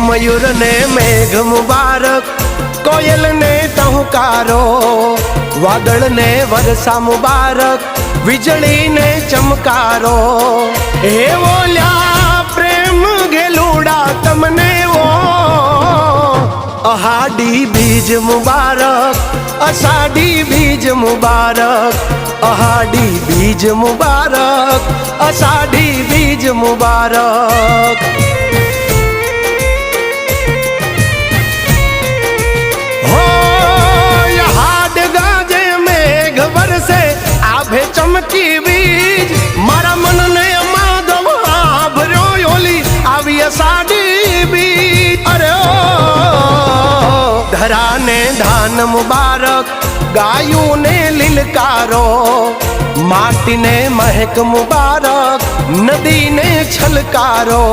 मयूर ने मेघ मुबारक, कोयल ने टहुकारो, वादळ ने वरसा मुबारक, वीजળી ने चमकारो। हे बोल्या प्रेम घेलूड़ा तमने वो, अहाडी बीज मुबारक, अषाढ़ी बीज मुबारक, अहाडी बीज मुबारक, अषाढ़ी बीज मुबारक। हो हाड गाजे मेघ बरसे, आभे चमकी बीज, मारा मन ने माधव आभर्यो योली आवी अषाढ़ी बीज। अरे ओ धरा ने धान मुबारक, गायों ने लिलकारो, माटी ने महक मुबारक, नदी ने छलकारो।